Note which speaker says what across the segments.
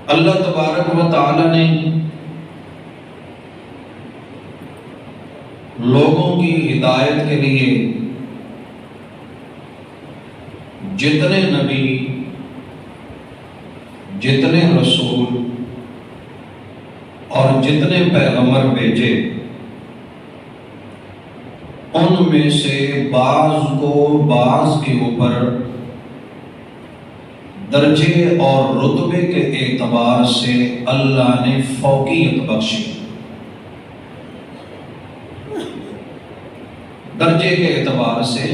Speaker 1: اللہ تبارک و تعالی نے لوگوں کی ہدایت کے لیے جتنے نبی، جتنے رسول اور جتنے پیغمبر بھیجے، ان میں سے بعض کو بعض کے اوپر درجے اور رتبے کے اعتبار سے اللہ نے فوقیت بخشی۔ درجے کے اعتبار سے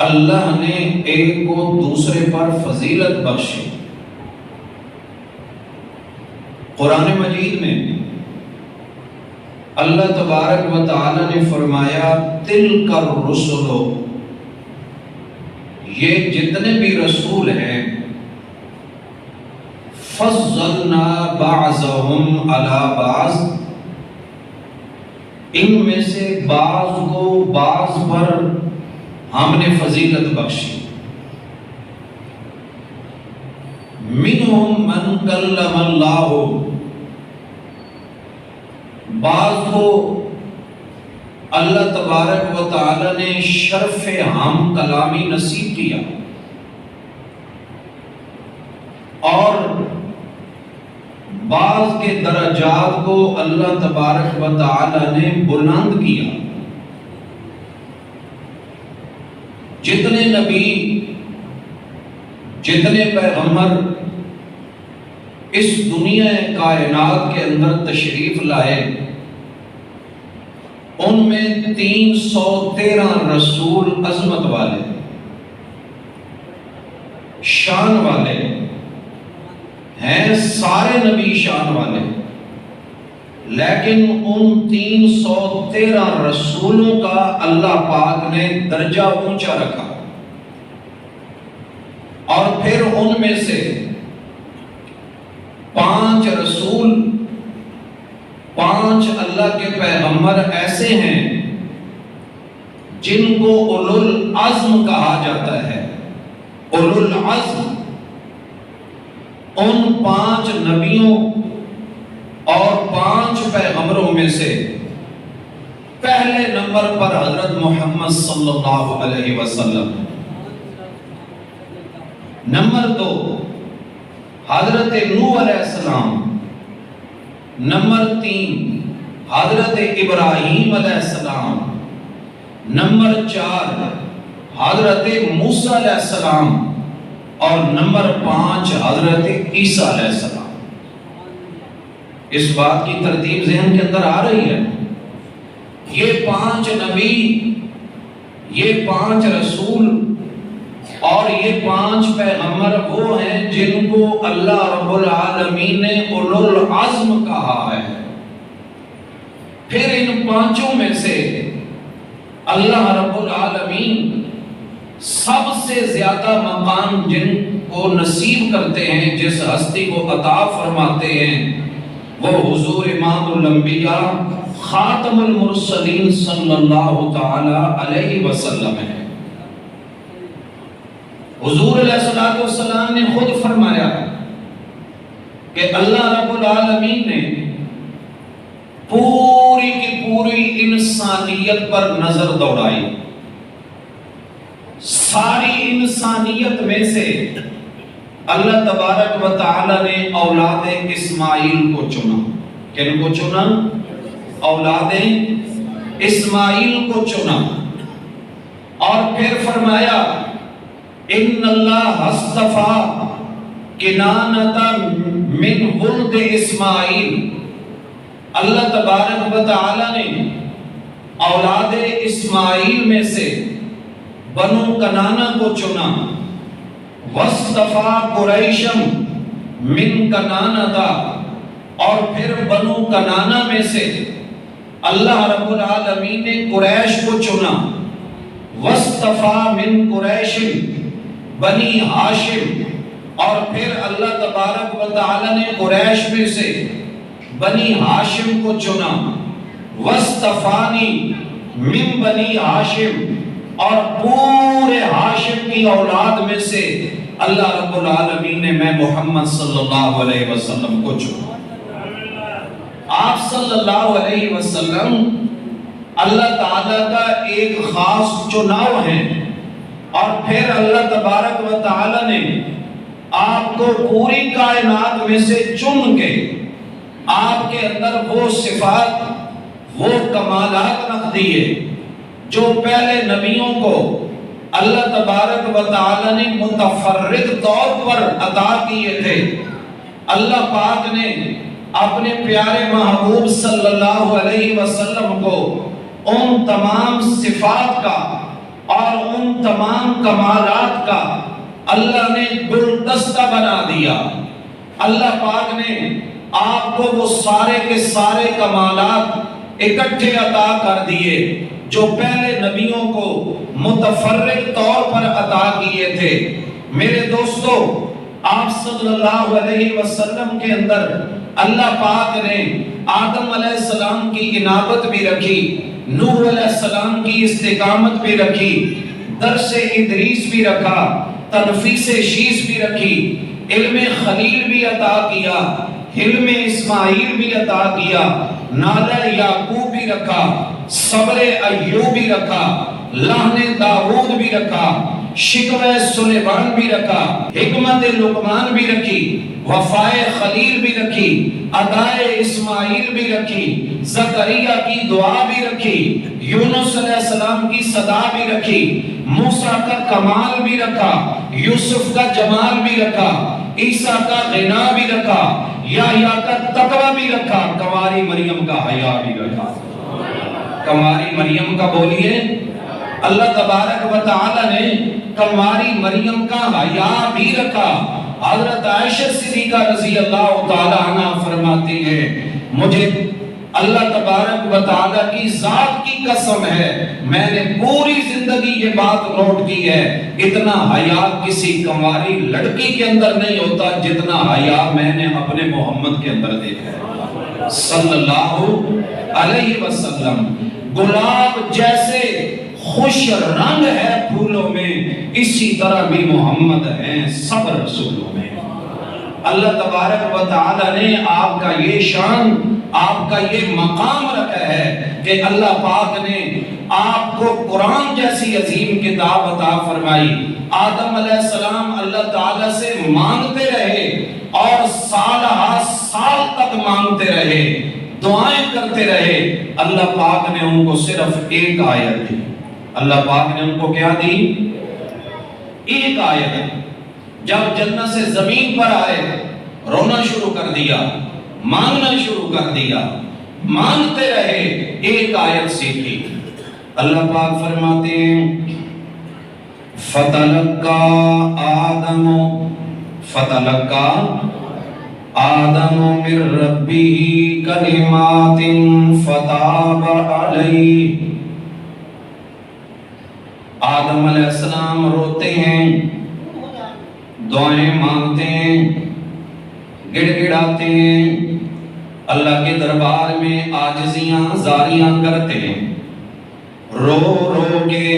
Speaker 1: اللہ نے ایک کو دوسرے پر فضیلت بخشی۔ قرآن مجید میں اللہ تبارک و تعالی نے فرمایا تلک الرسل، یہ جتنے بھی رسول ہیں، فضلنا بعضهم علی بعض، ان میں سے بعض کو بعض پر ہم نے فضیلت بخشی۔ منہم من کلم اللہ، بعض کو اللہ تبارک و تعالی نے شرف ہم کلامی نصیب کیا، اور بعض کے درجات کو اللہ تبارک و تعالی نے بلند کیا۔ جتنے نبی، جتنے پیغمبر اس دنیا کائنات کے اندر تشریف لائے، ان میں 313 رسول عظمت والے، شان والے ہیں، سارے نبی شان والے، لیکن ان 313 رسولوں کا اللہ پاک نے درجہ اونچا رکھا، اور پھر ان میں سے 5 رسول، 5 اللہ کے پیغمبر ایسے ہیں جن کو اولو العزم کہا جاتا ہے۔ اولو العزم ان 5 نبیوں اور 5 پیغمبروں میں سے پہلے نمبر پر حضرت محمد صلی اللہ علیہ وسلم، نمبر 2 حضرت نوح علیہ السلام، نمبر 3 حضرت ابراہیم علیہ السلام، نمبر 4 حضرت موسیٰ علیہ السلام، اور نمبر 5 حضرت عیسیٰ علیہ السلام۔ اس بات کی ترتیب ذہن کے اندر آ رہی ہے؟ یہ 5 نبی، یہ 5 رسول اور یہ 5 پیغمبر وہ ہیں جن کو اللہ رب العالمین نے اولو العزم کہا ہے۔ پھر ان 5 میں سے اللہ رب العالمین سب سے زیادہ مقام جن کو نصیب کرتے ہیں، جس ہستی کو عطا فرماتے ہیں، وہ حضور امام الانبیاء خاتم المرسلین صلی اللہ تعالی علیہ وسلم ہے۔ حضور علیہ السلام نے خود فرمایا کہ اللہ رب العالمین نے پوری کی پوری انسانیت پر نظر دوڑائی، ساری انسانیت میں سے اللہ تبارک و تعالی نے اولاد اسماعیل کو چنا۔ کن کو چنا؟ اولاد اسماعیل کو چنا، اور پھر فرمایا ان اللہ اصطفیٰ کنانۃ من ولد اسماعیل، اللہ تبارک و تعالی نے اولاد اسماعیل میں سے بنو کنانہ کو چنا، واصطفیٰ قریشم من کنانہ، اور پھر بنو کنانہ میں سے اللہ رب العالمین نے قریش کو چنا، واصطفیٰ من قریش بنی ہاشم، اور پھر اللہ تبارک و تعالی نے قریش میں سے بنی ہاشم کو چنا، واصطفانی من بنی ہاشم، اور پورے ہاشم کی اولاد میں سے اللہ رب العالمین نے میں محمد صلی اللہ علیہ وسلم کو چنا۔ آپ صلی اللہ علیہ وسلم اللہ تعالیٰ کا ایک خاص چناؤ ہے، اور پھر اللہ تبارک و تعالیٰ نے آپ کو پوری کائنات میں سے چن کے آپ کے اندر وہ صفات، وہ کمالات رکھ دیے جو پہلے نبیوں کو اللہ تبارک و تعالیٰ نے متفرد طور پر عطا کیے تھے۔ اللہ پاک نے اپنے پیارے محبوب صلی اللہ علیہ وسلم کو ان تمام صفات کا اور ان تمام کمالات کا اللہ نے گلدستہ بنا دیا۔ اللہ پاک نے آپ کو وہ سارے کے سارے کمالات اکٹھے عطا کر دیے جو پہلے نبیوں کو متفرد طور پر عطا کیے تھے۔ میرے دوستو، آپ صلی اللہ علیہ وسلم کے اندر اللہ پاک نے آدم علیہ السلام کی انابت بھی رکھی، نوح علیہ السلام کی استقامت بھی رکھی، درس ادریس بھی رکھا، تنفیس شیش بھی رکھی، علم خلیل بھی عطا کیا، علم اسماعیل بھی عطا کیا، نالہ یعقوب بھی رکھا، صبر ایوب بھی رکھا، لہن داؤد بھی رکھا، شکوہ سلیمان بھی رکھا، حکمت لقمان بھی رکھی، وفائے خلیل بھی رکھی، ادائے اسماعیل بھی رکھی، زکریا کی دعا بھی رکھی، یونس علیہ السلام کی صدا بھی رکھی، موسیٰ کا کمال بھی رکھا، یوسف کا جمال بھی رکھا، عیسیٰ کا غنا بھی رکھا، یحییٰ کا تقوی بھی رکھا، کنواری مریم کا حیا بھی رکھا۔ کنواری مریم کا بولیے، اللہ تبارک و تعالی نے کنواری مریم کا حیا بھی رکھا۔ حضرت عائشہ صدیقہ رضی اللہ تعالی عنہ فرماتی ہے، مجھے اللہ تبارک و تعالی کی ذات کی قسم ہے، میں نے پوری زندگی یہ بات نوٹ کی ہے، اتنا حیا کسی کنواری لڑکی کے اندر نہیں ہوتا جتنا حیا میں نے اپنے محمد کے اندر دیکھا ہے صلی اللہ علیہ وسلم۔ گلاب جیسے خوش رنگ ہے پھولوں میں، اسی طرح بھی محمد ہیں سب رسولوں میں۔ اللہ تبارک و تعالی نے آپ کا یہ شان، آپ کا یہ مقام رکھا ہے کہ اللہ پاک نے آپ کو قرآن جیسی عظیم کتاب عطا فرمائی۔ آدم علیہ السلام اللہ تعالی سے مانگتے رہے اور سال ہا سال تک مانگتے رہے، دعائیں کرتے رہے۔ اللہ پاک نے ان کو صرف ایک آیت دی۔ اللہ پاک نے ان کو کیا دی؟ ایک آیت۔ جب جنت سے زمین پر آئے، رونا شروع کر دیا، مانگنا شروع کر دیا، مانگتے رہے، ایک آیت سیکھی۔ اللہ پاک فرماتے ہیں فتلقا آدم من ربه کلمات فتاب علیہ۔ آدم علیہ السلام روتے ہیں، دعائیں مانگتے ہیں، گڑ گڑاتے ہیں، اللہ کے دربار میں عاجزیاں زاریاں کرتے ہیں، رو رو کے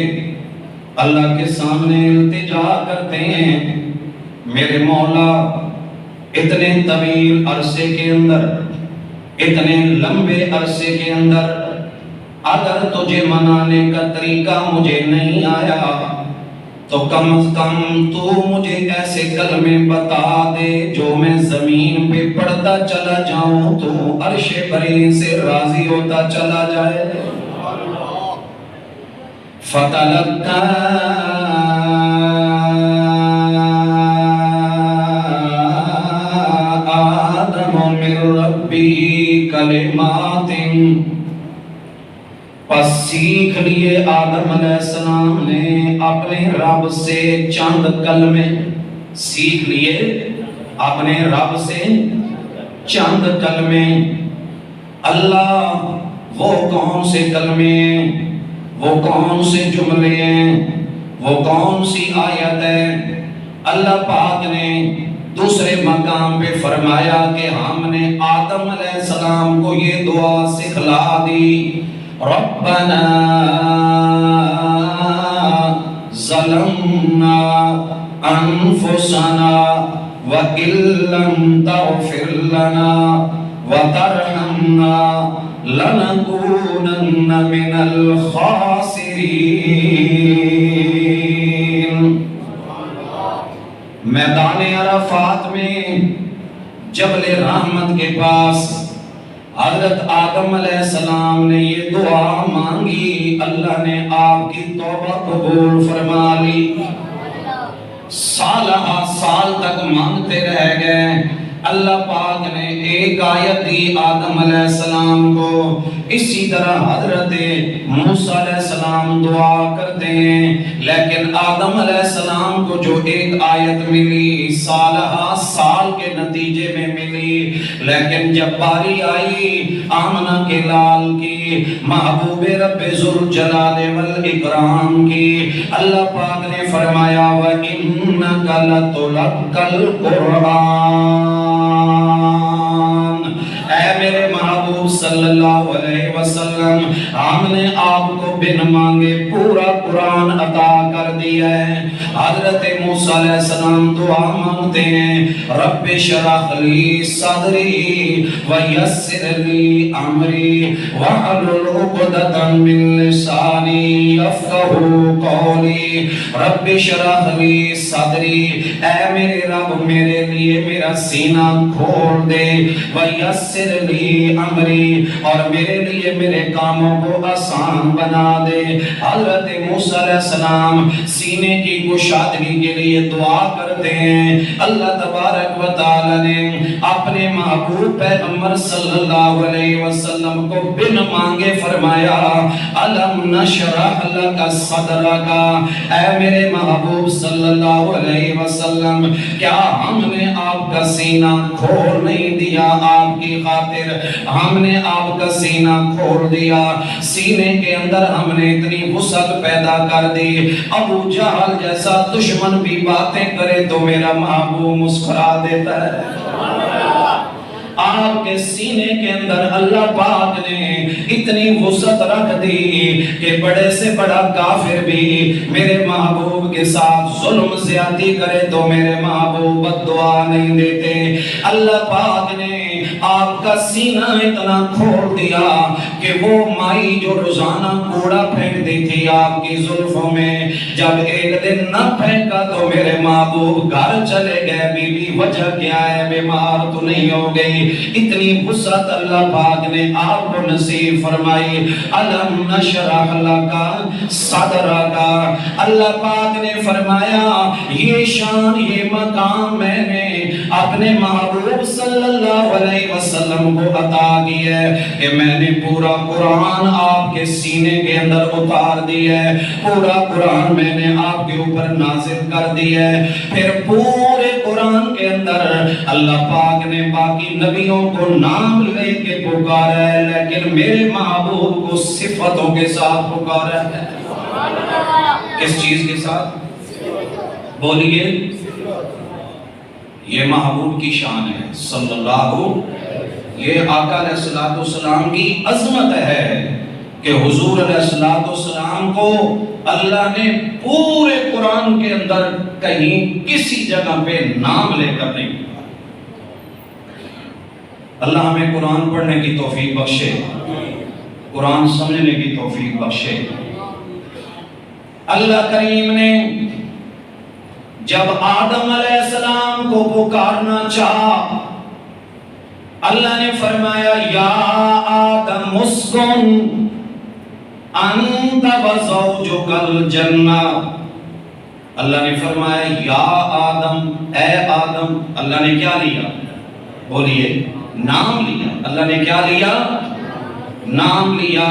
Speaker 1: اللہ کے سامنے التجا کرتے ہیں، میرے مولا اتنے طویل عرصے کے اندر، اتنے لمبے عرصے کے اندر اگر تجھے منانے کا طریقہ مجھے نہیں آیا تو کم از کم تو مجھے ایسے کلمے بتا دے جو میں زمین پہ پڑھتا چلا جاؤں تو عرش بری سے راضی ہوتا چلا جائے۔ فتلقا آدم من ربه کلمات، پس سیکھ لیے آدم علیہ السلام نے اپنے رب سے چند کلمے، سیکھ لیے اپنے رب سے چند کلمے۔ اللہ وہ کون سے کلمے ہیں، وہ کون سے جملے ہیں، وہ کون سی آیت ہے؟ اللہ پاک نے دوسرے مقام پہ فرمایا کہ ہم نے آدم علیہ السلام کو یہ دعا سکھلا دی، ربنا ظلمنا أنفسنا وإن لم تغفر لنا وترحمنا لنكونن من الخاسرين۔ میدان عرفات میں جبل رحمت کے پاس حضرت آدم علیہ السلام نے یہ دعا مانگی، اللہ نے آپ کی توبہ قبول فرما لی۔ سالہ سال تک مانگتے رہ گئے، اللہ پاک نے ایک آیت دی آدم علیہ السلام کو۔ اسی طرح حضرت موسیٰ علیہ السلام دعا کرتے ہیں، لیکن آدم علیہ السلام کو جو ایک آیت ملی سالہ سال کے نتیجے میں ملی، لیکن جب باری آئی آمنہ کے لال کی، محبوب رب ذوالجلال والاکرام کی، اللہ پاک نے فرمایا وَإِنَّكَ لَتُلَقَّى الْقُرْآنَ، اے میرے محبوب صلی اللہ علیہ وسلم، ہم نے آپ کو بن مانگے پورا قرآن عطا کر دیا ہے۔ حضرت موسیٰ علیہ السلام دعا مانگتے ہیں، رب اشرح لی صدری ویسر لی امری واحلل عقدۃ من لسانی یفقہوا قولی۔ رب اشرح لی صدری، اے میرے رب میرے لیے میرا سینہ کھول دے، ویسر لی امری، اور میرے لیے میرے کاموں کو آسان بنا دے۔ حضرت موسیٰ علیہ السلام سینے کی کشادگی کے لیے دعا کرتے ہیں، اللہ تبارک و تعالی نے اپنے محبوب پیغمبر صلی اللہ علیہ وسلم کو بن مانگے فرمایا الم نشرح لک صدرک، اے میرے محبوب صلی اللہ علیہ وسلم، کیا ہم نے آپ کا سینہ کھول نہیں دیا آپ کی خاطر؟ ہم نے آپ کا سینہ کھول دیا، سینے کے اندر ہم نے اتنی وسعت پیدا کر دی، ابو جہل جیسا دشمن بھی باتیں کرے تو میرا محبوب مسکرا دیتا ہے۔ آپ کے سینے کے اندر اللہ پاک نے اتنی وسعت رکھ دی کہ بڑے سے بڑا کافر بھی میرے محبوب کے ساتھ ظلم زیادتی کرے تو میرے محبوب بد دعا نہیں دیتے۔ اللہ پاک نے آپ کا سینہ اتنا کھول دیا کہ وہ مائی جو روزانہ کوڑا پھینک دی تھی آپ کی زلفوں میں، جب ایک دن نہ پھینکا تو میرے محبوب گھر چلے گئے، بی بی وجہ کیا ہے، بیمار تو نہیں ہو گئی؟ اتنی وسعت اللہ پاک نے آپ کو نصیب فرمائی۔ الم نشرح لک صدرک، اللہ پاک نے فرمایا یہ شان یہ مقام میں نے اپنے محبوب صلی اللہ علیہ وسلم کو عطا کی ہے کہ میں نے پورا قرآن آپ کے سینے کے اندر اتار دیا ہے، پورا قرآن میں نے آپ کے اوپر نازل کر دیا ہے۔ پھر پورے قرآن کے اندر اللہ پاک نے باقی نبیوں کو نام لے کے پکارا ہے، لیکن میرے محبوب کو صفتوں کے ساتھ پکارا ہے۔ کس چیز کے ساتھ؟ بولیے، یہ محبوب کی شان ہے صلی اللہ، یہ آقا علیہ السلام کی عظمت ہے کہ حضور علیہ السلام کو اللہ نے پورے قرآن کے اندر کہیں کسی جگہ پہ نام لے کر نہیں۔ اللہ ہمیں قرآن پڑھنے کی توفیق بخشے، قرآن سمجھنے کی توفیق بخشے۔ اللہ کریم نے جب آدم علیہ السلام کو پکارنا چاہا، اللہ نے فرمایا یا آدم اسکن انت وزوجک الجنہ۔ اللہ نے فرمایا یا آدم، اے آدم۔ اللہ نے کیا لیا؟ بولیے، نام لیا۔ اللہ نے کیا لیا؟ نام لیا۔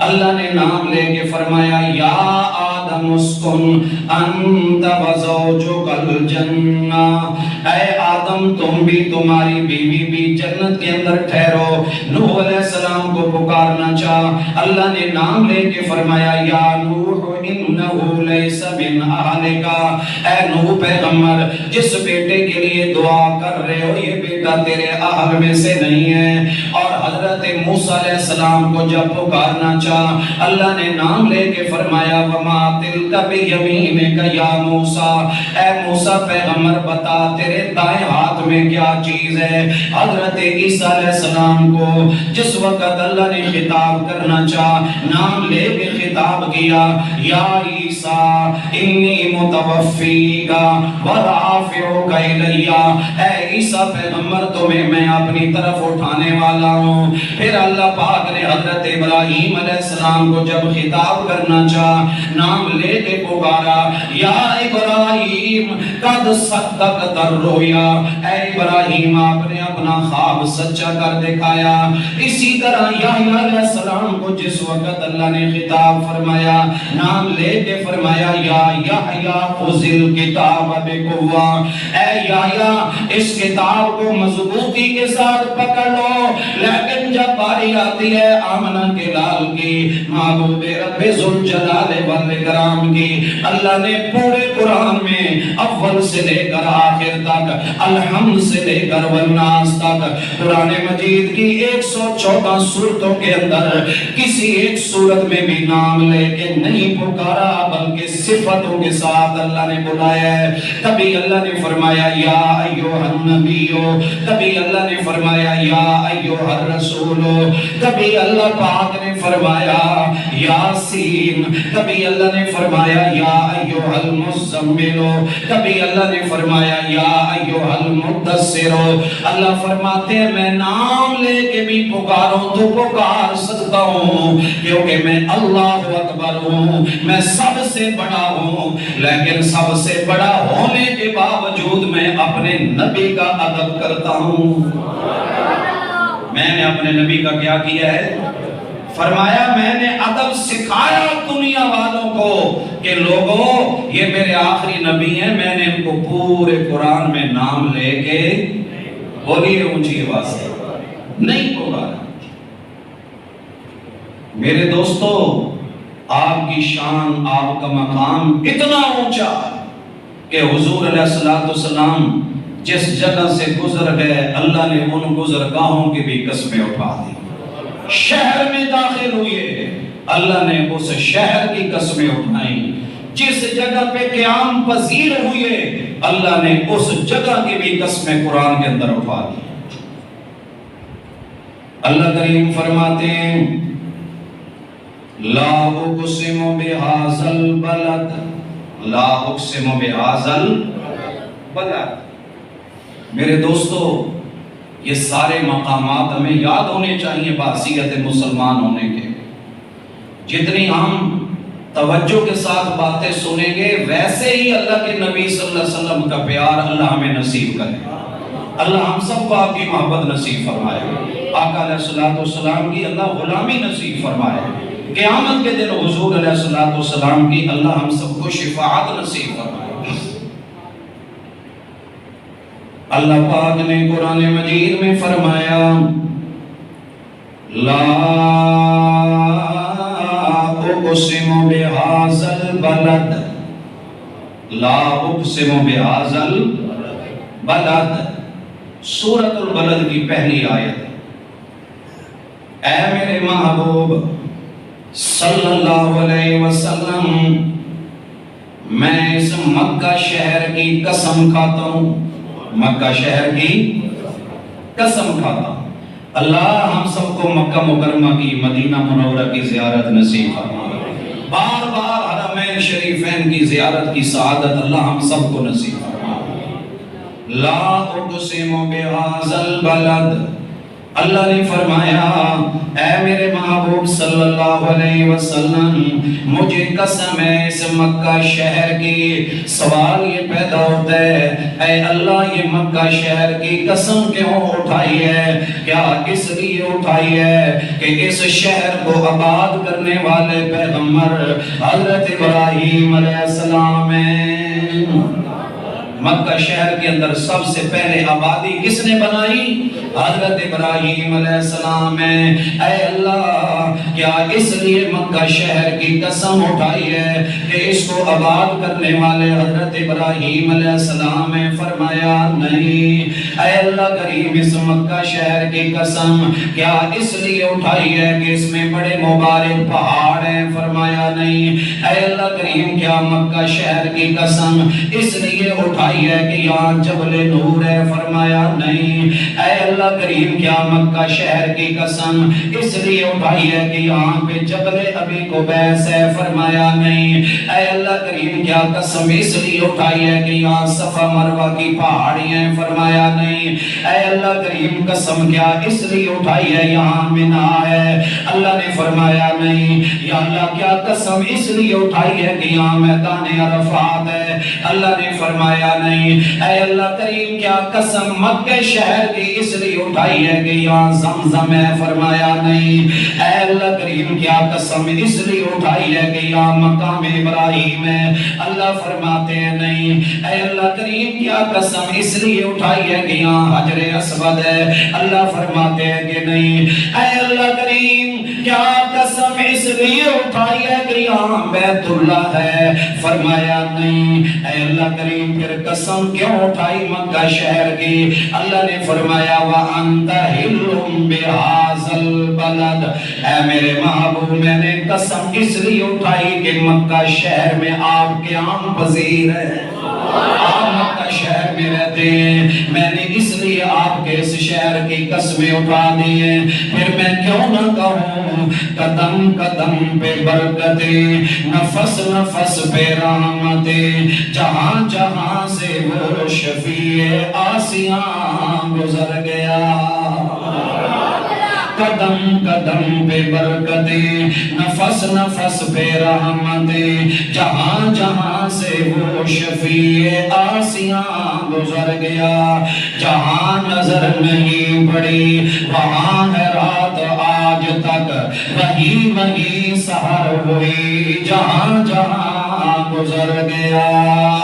Speaker 1: اللہ نے نام لے کے فرمایا یا آدم اسکن انت وزوجک الجنہ، اے آدم تم بھی تمہاری بیوی بھی جنت کے اندر ٹھہرو۔ نوح علیہ السلام کو پکارنا چاہ، اللہ نے نام لے کے فرمایا یا نوح انہ لیس من اہلک، اے نوح پیغمبر جس بیٹے کے لیے دعا کر رہے ہو یہ بیٹا تیرے اہل میں سے نہیں ہے۔ اور حضرت موسیٰ علیہ السلام کو جب پکارنا چاہ اللہ نے نام لے کے فرمایا وما تلک بیمینک یا موسیٰ، اے موسیٰ پیغمبر بتا تیرے دائیں ہاتھ میں کیا چیز ہے۔ حضرت عیسیٰ علیہ السلام کو جس وقت اللہ نے خطاب کرنا چاہ نام لے کے خطاب کیا، یا عیسیٰ انی متوفیک ورافعک الیہ، اے عیسیٰ پیغمبر تمہیں میں اپنی طرف اٹھانے والا ہوں۔ پھر اللہ پاک نے حضرت ابراہیم علیہ السلام کو جب خطاب کرنا چاہ نام لے کے پکارا، یا ابراہیم قد صدقت الرؤیا، اے ابراہیم آپ نے اپنا خواب سچا کر دکھایا۔ اسی طرح یحییٰ علیہ السلام کو جس وقت اللہ نے خطاب فرمایا نام لے کے فرمایا، یا یحییٰ خذ الکتاب بقوہ، اے یحییٰ اس کتاب کو مضبوطی کے ساتھ پکڑ لو۔ لیکن جب باری آتی ہے آمنہ کے لال کی، محبوب رب ذوالجلال والاکرام کی، اللہ نے پورے قرآن میں اول سے لے کر آخر تک، الحمد سے لے کر والناس تک، قرآن مجید کی 114 سورتوں کے اندر کسی ایک سورت میں بھی نام لے کے نہیں پکارا، بلکہ صفتوں کے ساتھ اللہ نے بلایا ہے۔ کبھی اللہ نے فرمایا یا ایھا النبیو، کبھی اللہ نے فرمایا یا ایھا الرسول، کبھی اللہ پاک نے فرمایا یاسین، کبھی اللہ نے فرمایا یا ایھا المزمل، کبھی اللہ نے فرمایا یا ایھا المدثر۔ اللہ فرماتے ہیں میں نام لے کے بھی پکاروں تو پکار سکتا ہوں، کیونکہ میں اللہ اکبر ہوں، میں سب سے بڑا ہوں، لیکن سب سے بڑا ہونے کے باوجود میں اپنے نبی کا ادب کرتا ہوں۔ میں نے اپنے نبی کا کیا کیا ہے؟ فرمایا میں نے ادب سکھایا دنیا والوں کو کہ لوگوں یہ میرے آخری نبی ہیں، میں نے ان کو پورے قرآن میں نام لے کے بولیے اونچی آواز سے نہیں پکارا۔ میرے دوستو آپ کی شان، آپ کا مقام اتنا اونچا کہ حضور علیہ السلام جس جگہ سے گزر گئے اللہ نے ان گزرگاہوں کی بھی قسمیں اٹھا دی۔ شہر میں داخل ہوئے اللہ نے اس شہر کی قسمیں اٹھائیں، جس جگہ پہ قیام پذیر ہوئے اللہ نے اس جگہ کی بھی قسمیں قرآن کے اندر اٹھا دی۔ اللہ کریم فرماتے ہیں لا اقسم بهذا البلد، لا اقسم بهذا البلد۔ میرے دوستو یہ سارے مقامات ہمیں یاد ہونے چاہیے بحیثیت مسلمان ہونے کے۔ جتنی ہم توجہ کے ساتھ باتیں سنیں گے ویسے ہی اللہ کے نبی صلی اللہ علیہ وسلم کا پیار اللہ ہمیں نصیب کرے، اللہ ہم سب کو آپ کی محبت نصیب فرمائے، آقا علیہ السلام کی اللہ غلامی نصیب فرمائے، قیامت کے دن حضور علیہ السلام کی اللہ ہم سب کو شفاعت نصیب فرمائے۔ اللہ پاک نے قرآن مجید میں فرمایا لا اقسم بهذا البلد، لا اقسم بهذا البلد، سورۃ البلد کی پہلی آیت۔ اے میرے محبوب صلی اللہ علیہ وسلم میں اس مکہ شہر کی قسم کھاتا ہوں، مکہ شہر کی قسم کھاتا ہوں۔ اللہ ہم سب کو مکہ مکرمہ کی، مدینہ منورہ کی زیارت نصیب فرمائے، بار بار حرمین شریفین کی زیارت کی سعادت اللہ ہم سب کو نصیب فرمائے۔ لا اقسم بهذا البلد، اللہ نے فرمایا اے میرے محبوب صلی اللہ علیہ وسلم مجھے قسم ہے اس مکہ شہر کی۔ سوال یہ پیدا ہوتا ہے اے اللہ یہ مکہ شہر کی قسم کیوں اٹھائی ہے؟ کیا اس لیے اٹھائی ہے کہ اس شہر کو آباد کرنے والے پیغمبر حضرت ابراہیم علیہ السلام ہیں۔ مکہ شہر کے اندر سب سے پہلے آبادی کس نے بنائی؟ حضرت ابراہیم علیہ السلام ہے۔ اے اللہ کیا اس لیے مکہ شہر کی قسم اٹھائی ہے کہ اس کو آباد کرنے والے حضرت ابراہیم علیہ السلام ہے؟ فرمایا نہیں۔ اے اللہ کریم اس مکہ شہر کی قسم کیا اس لیے اٹھائی ہے کہ اس میں بڑے مبارک پہاڑ ہیں؟ فرمایا نہیں۔ اے اللہ کریم کیا مکہ شہر کی قسم اس لیے اٹھائی ہے کہ یہاں جبل نور ہے؟ فرمایا نہیں۔ اے اللہ کریم کیا مکہ شہر کی قسم اس لیے اٹھائی ہے کہ یہاں پہ جبل ابی قبیس ہے؟ فرمایا نہیں۔ اے اللہ کریم کیا قسم اس لیے اٹھائی ہے کہ یہاں صفا مروہ کی پہاڑی ہیں؟ فرمایا نہیں۔ اے اللہ کریم قسم کیا اس لیے اٹھائی ہے یہاں منا ہے؟ اللہ نے فرمایا نہیں۔ یا اللہ کیا قسم اس لیے اٹھائی ہے کہ یہاں میدان عرفات ہے؟ اللہ نے فرمایا نہیں۔ اے اللہ کریم کیا قسم مکہ شہر کی اس لیے اٹھائی ہے کہ یہاں زمزم ہے؟ فرمایا نہیں۔ اے اللہ کریم کیا قسم اس لیے اٹھائی ہے کہ یہاں مقام ابراہیم ہے؟ اللہ فرماتے ہیں نہیں۔ اے اللہ کریم کیا قسم اس لیے اٹھائی ہے کہ یہاں حجر اسود ہے؟ اللہ فرماتے ہیں کہ نہیں۔ اے اللہ کریم کیا قسم اس لیے اٹھائی ہے کہ یہاں بیت اللہ ہے؟ فرمایا نہیں۔ اے اللہ کریم پھر قسم کیوں اٹھائی مکہ شہر کی؟ اللہ نے فرمایا وَأَنْتَ حِلٌّ بِهَٰذَا الْبَلَدِ، اے میرے محبوب میں نے قسم اس لیے اٹھائی کہ مکہ شہر میں آپ قیام پذیر ہے، آپ مکہ شہر میں رہتے ہیں، میں نے اس لیے آپ کے اس شہر کی قسمیں اٹھا دی ہیں۔ پھر میں کیوں نہ کہوں قدم قدم پہ برکتیں، نفس نفس پہ رحمتیں، جہاں جہاں سے وہ شفیع آسیاں گزر گیا۔ قدم قدم پہ برکتیں، نفس نفس پہ رحمتیں، جہاں جہاں سے وہ شفیع آسیاں گزر گیا۔ جہاں نظر نہیں پڑی وہاں ہے رات آج تک، وہی وہی سحر ہوئی جہاں جہاں گزر گیا۔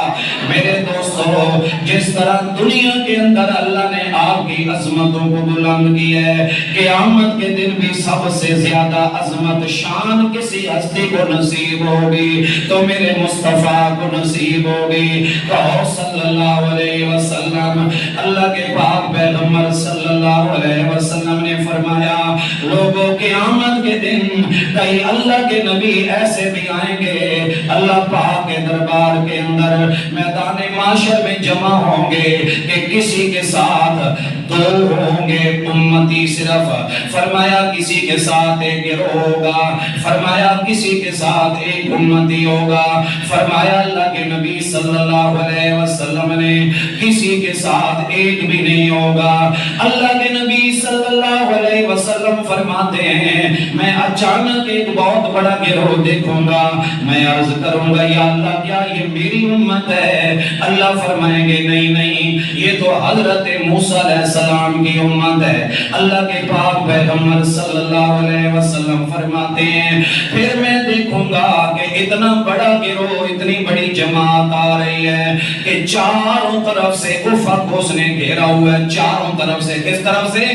Speaker 1: میرے دوستو جس طرح دنیا کے اندر اللہ نے آپ کی عظمتوں کو بلند کی ہے، قیامت کے دن بھی سب سے زیادہ عظمت شان کسی ہستی کو نصیب ہوگی تو میرے مصطفیٰ کو نصیب ہوگی۔ کہو صلی اللہ علیہ وسلم۔ اللہ کے پاک پیغمبر صلی اللہ علیہ وسلم نے فرمایا لوگوں قیامت کے دن کئی اللہ کے نبی ایسے بھی آئیں گے اللہ پاک کے دربار کے اندر میدان معاشر میں جمع ہوں گے کہ کسی کے ساتھ دو ہوں گے امتی صرف، فرمایا کسی کے ساتھ ایک گروہ ہوگا، فرمایا کسی کے ساتھ ایک امتی ہوگا، فرمایا اللہ کے نبی صلی اللہ علیہ وسلم نے کسی کے ساتھ ایک بھی نہیں ہوگا۔ اللہ کے نبی صلی اللہ علیہ وسلم فرماتے ہیں میں اچانک ایک بہت بڑا گروہ دیکھوں گا، میں عرض کروں گا یا اللہ کیا یہ میری امت ہے؟ اللہ فرمائیں گے نہیں نہیں یہ تو حضرت موسیٰ علیہ السلام کی امت ہے۔ اللہ کے پاک پیغمبر صلی اللہ علیہ وسلم فرماتے ہیں پھر میں دیکھوں گا کہ اتنا بڑا گروہ اتنی بڑی جماعت آ رہی ہے کہ چاروں طرف سے افق اس نے گھیرا ہوا ہے، چاروں طرف سے، کس طرف سے؟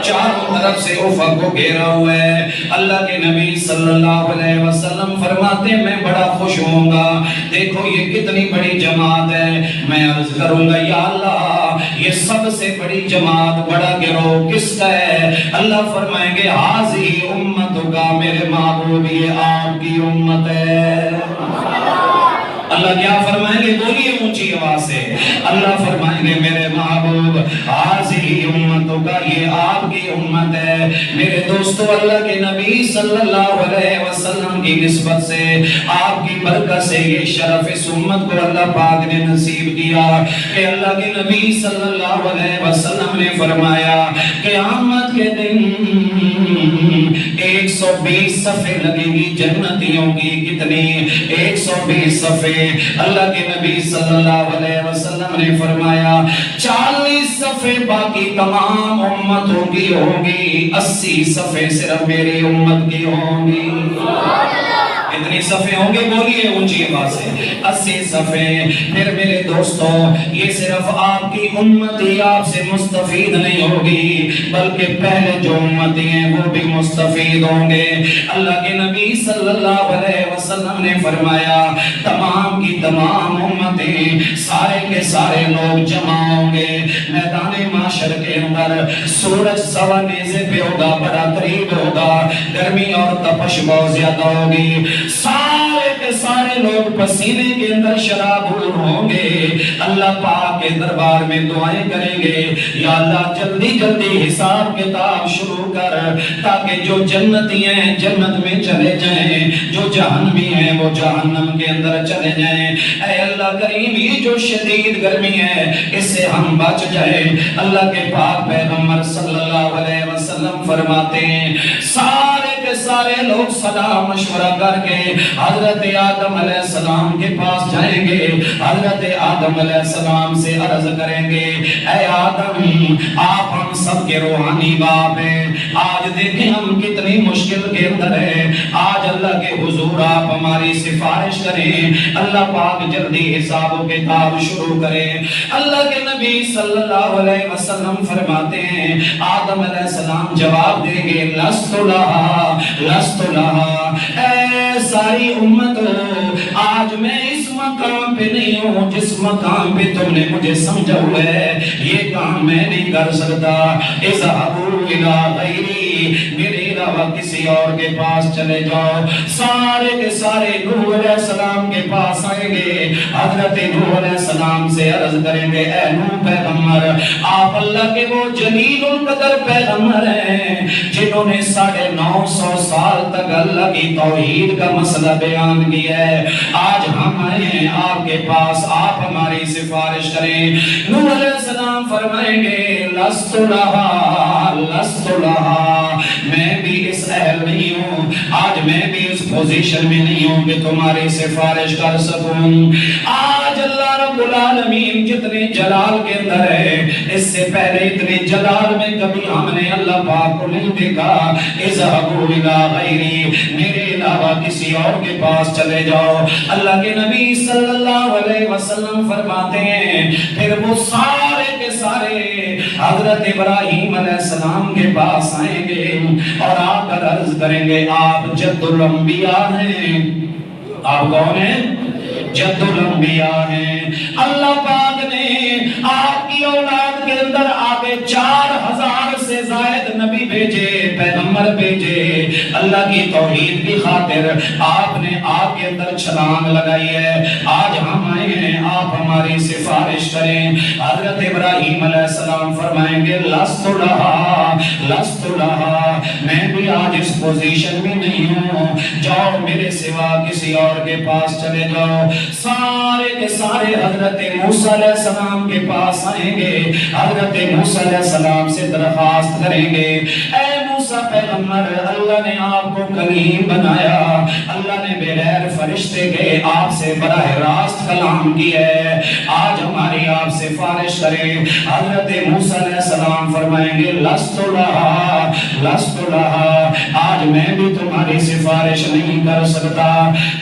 Speaker 1: چاروں طرف سے افق کو گھیرا ہوا ہے۔ اللہ کے نبی صلی اللہ علیہ وسلم فرماتے ہیں میں بڑا خوش ہوں گا، دیکھو یہ کتنی بڑی جماعت ہے، میں عرض کروں گا یا اللہ یہ سب سے بڑی جماعت بڑا گروہ کس کا ہے؟ اللہ فرمائیں گے حاضی امت کا، میرے محبوب یہ آپ کی امت ہے۔ اللہ کیا فرمائیں گے؟ بولیے اونچی آواز سے، اللہ فرمائیں گے میرے محبوب حاضی امتوں کا یہ آپ کی امت ہے۔ میرے دوستو اللہ کے نبی صلی اللہ علیہ وسلم کی نسبت سے آپ کی برکت سے یہ شرف اس امت کو اللہ پاک نے نصیب کیا کہ اللہ کے نبی صلی اللہ علیہ وسلم نے فرمایا قیامت کے دن 120 صفحے لگیں گی جنتیوں کی، کتنی؟ 120 صفحے۔ اللہ کے نبی صلی اللہ علیہ وسلم نے فرمایا 40 صفحے باقی تمام امتوں کی ہوگی، 80 صفحے صرف میری امت کی ہوں گی۔ کتنی صفحے ہوں گے؟ بولیے اونچی آواز سے، 80 صفحے۔ پھر میرے دوستو یہ صرف آپ کی امتی آپ سے مستفید نہیں ہوگی، بلکہ پہلے جو امتی ہیں وہ بھی مستفید ہوں گے۔ اللہ کے نبی صلی اللہ علیہ وسلم نے فرمایا تمام کی تمام امتیں، سارے کے سارے لوگ جمع ہوں گے میدان معاشر کے اندر۔ سورج سوا نیزے پہ ہوگا، بڑا قریب ہوگا، گرمی اور تپش بہت زیادہ ہوگی، سارے کے سارے لوگ پسینے کے اندر شرابور ہوں گے۔ اللہ پاک کے دربار میں دعائیں کریں گے، یا اللہ جلدی جلدی حساب کتاب شروع کر، تاکہ جو جنتی ہیں جنت میں چلے جائیں، جو جہنمی ہیں وہ جہنم کے اندر چلے جائیں۔ اے اللہ کریم یہ جو شدید گرمی ہے اس سے ہم بچ جائیں۔ اللہ کے پاک پیغمبر صلی اللہ علیہ وسلم فرماتے ہیں سارے کے سارے لوگ صلاح مشورہ کر کے حضرت آدم علیہ السلام کے پاس جائیں گے، حضرت آدم علیہ السلام سے عرض کریں گے اے آدم آپ ہم سب کے روحانی باپ ہیں، آج دیکھیں ہم کتنی مشکل کے اندر ہیں، آج اللہ کے حضور آپ ہماری سفارش کریں، اللہ پاک جلدی حساب و کتاب شروع کریں۔ اللہ کے نبی صلی اللہ علیہ وسلم فرماتے ہیں آدم علیہ السلام جواب دیں گے لست لہا لست لہا، اے ساری امت آج میں اس مقام پہ نہیں ہوں جس مقام پہ تم نے مجھے سمجھا ہوا ہے، یہ کام میں نہیں کر سکتا، اذهبوا الى غیری، میرے علاوہ کسی اور کے پاس چلے جاؤ۔ سارے کے سارے نوح علیہ السلام کے پاس آئیں گے، حضرت نوح علیہ السلام سے عرض کریں گے اے نوح پیغمبر آپ اللہ کے وہ جلیل القدر پیغمبر ہیں جنہوں نے 950 سال تک اللہ کی توحید کا مسئلہ بیان کیا ہے، آج ہم آئے ہیں آپ کے پاس، آپ ہماری سفارش کریں۔ نوح علیہ السلام فرمائیں گے لست لہا لست لہا، میں بھی اس اہل نہیں ہوں، آج میں بھی اس پوزیشن میں نہیں ہوں کہ تمہاری سفارش کر سکوں۔ آج اللہ رب العالمین جتنے جلال کے اندر ہے اس سے پہلے اتنے جلال میں کبھی ہم نے اللہ پاک کو نہیں دیکھا۔ اذهبوا الى غیری، میرے علاوہ کسی اور کے پاس چلے جاؤ۔ اللہ کے نبی صلی اللہ علیہ وسلم فرماتے ہیں پھر وہ سارے کے سارے حضرت ابراہیم علیہ السلام کے پاس آئیں گے اور آ کر عرض کریں گے آپ جد الانبیاء ہیں۔ آپ کون ہیں؟ جد الانبیاء ہیں۔ اللہ پاک نے آپ کی اولاد کے اندر آگے 4000 سے زائد نبی بھیجے، پیغمبر بھیجے، اللہ کی توحید کی خاطر آپ نے آپ کے اندر چھلانگ لگائی ہے، آج ہم آئے ہیں آپ ہماری سفارش کریں۔ حضرت ابراہیم علیہ السلام فرمائیں گے لست لہا لست لہا، میں بھی آج اس پوزیشن میں نہیں ہوں، جاؤ میرے سوا کسی اور کے پاس چلے جاؤ۔ سارے کے سارے حضرت موسیٰ علیہ السلام کے پاس آئیں گے، حضرت موسیٰ علیہ السلام سے درخواست کریں گے اے موسیٰ پیغمبر اللہ نے آپ کو کلیم بنایا، اللہ نے بغیر فرشتے کے آپ سے براہ راست کلام کیا ہے، آج ہماری آپ سے سفارش کریں۔ حضرت موسیٰ علیہ السلام فرمائیں گے لست لہا لست لہا، آج میں بھی تمہاری سفارش نہیں کر سکتا۔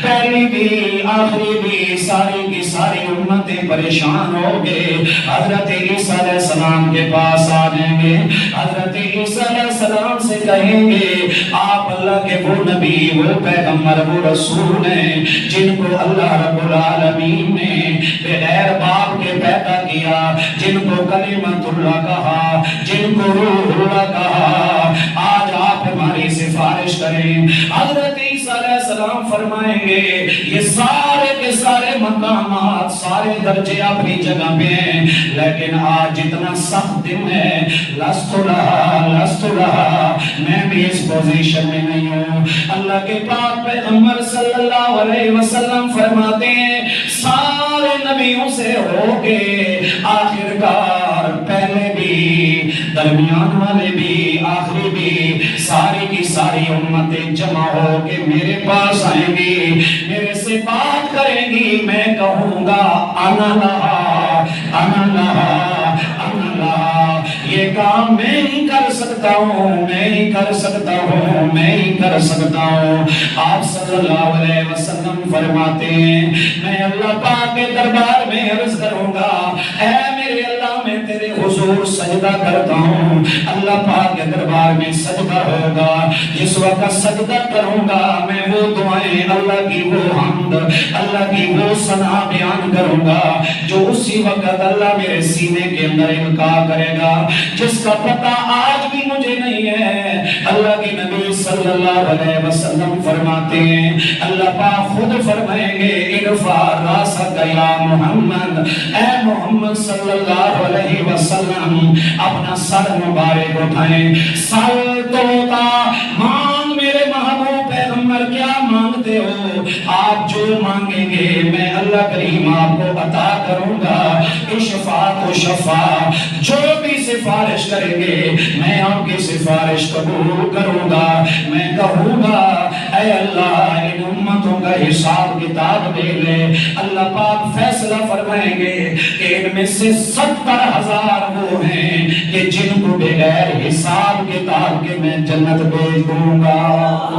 Speaker 1: پہلی بھی آخری بھی ساری کی ساری امتیں پریشان ہو گئے، حضرت عیسیٰ علیہ السلام کے پاس آ جائیں گے، حضرت عیسیٰ علیہ السلام سے کہیں گے آپ اللہ کے وہ نبی وہ پیغمبر وہ رسول ہیں جن کو اللہ رب العالمین نے بغیر باپ کے پیدا کیا، جن کو کلمۃ اللہ کہا، جن کو روح اللہ کہا، آج آپ ہماری سفارش کریں۔ حضرت عیسیٰ علیہ السلام فرمائیں گے یہ سارے کے سارے مقامات سارے درجے اپنی جگہ پہ ہیں، لیکن آج جتنا سخت دن ہے لست لہا، میں بھی اس پوزیشن میں نہیں ہوں۔ اللہ کے پاک پیغمبر صلی اللہ علیہ وسلم فرماتے ہیں سارے نبیوں سے ہو کے آخرکار پہلے بھی درمیان والے بھی آخری بھی ساری کی ساری امتیں جمع ہو کے میرے پاس آئیں گی، میرے سے بات کریں گی، میں کہوں گا انا لہا انا لہا انا لہا۔ یہ
Speaker 2: یہ کام میں ہی کر سکتا ہوں، میں ہی کر سکتا ہوں، میں ہی کر سکتا ہوں۔ آپ صلی اللہ علیہ وسلم فرماتے ہیں میں اللہ پاک کے دربار میں عرض کروں گا اے میرے اللہ میں تیرے حضور سجدہ کرتا ہوں۔ اللہ پاک کے دربار میں سجدہ ہوگا، جس وقت سجدہ کروں گا میں وہ دعائیں، اللہ کی وہ حمد، اللہ کی وہ ثنا بیان کروں گا جو اسی وقت اللہ میرے سینے کے اندر القا کرے گا، جس کا پتہ آج بھی مجھے نہیں ہے۔ اللہ کے نبی صلی اللہ علیہ وسلم فرماتے ہیں اللہ پاک خود فرمائیں گے ارفع راسک یا محمد، اے محمد صلی اللہ علیہ وسلم اپنا سر مبارک اٹھائیں، سر توتا مانگ میرے محبوب پیغمبر کیا مانگتے ہو؟ آپ جو مانگیں گے میں اللہ کریم آپ کو عطا کروں گا۔ اشفاء و شفاء، جو بھی سفارش کریں گے میں آپ کی سفارش قبول کروں گا۔ میں کہوں گا اے اللہ ان امتوں کا حساب کتاب دے لے۔ اللہ پاک فیصلہ فرمائیں گے کہ ان میں سے 70,000 وہ ہیں کہ جن کو بغیر حساب کتاب کے میں جنت بھیج دوں گا۔